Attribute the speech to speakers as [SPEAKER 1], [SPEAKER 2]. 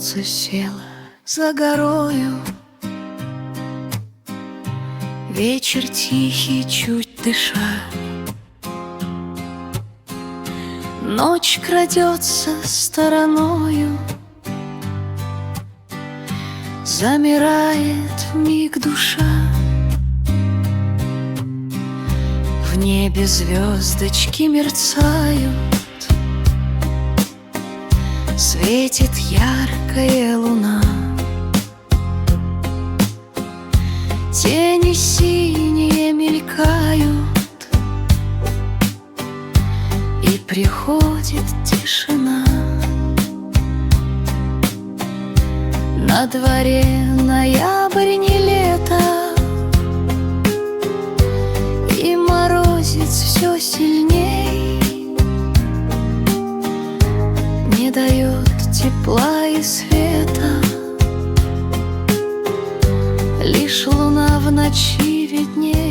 [SPEAKER 1] солнце село за горою, вечер тихий, чуть дыша. Ночь крадется стороною, замирает вмиг душа. В небе звездочки мерцают, светит яркая луна. Тени синие мелькают, и приходит тишина. На дворе ноябрь, не лето, и морозец все сильней не дает тепла и света. Лишь луна в ночи видней.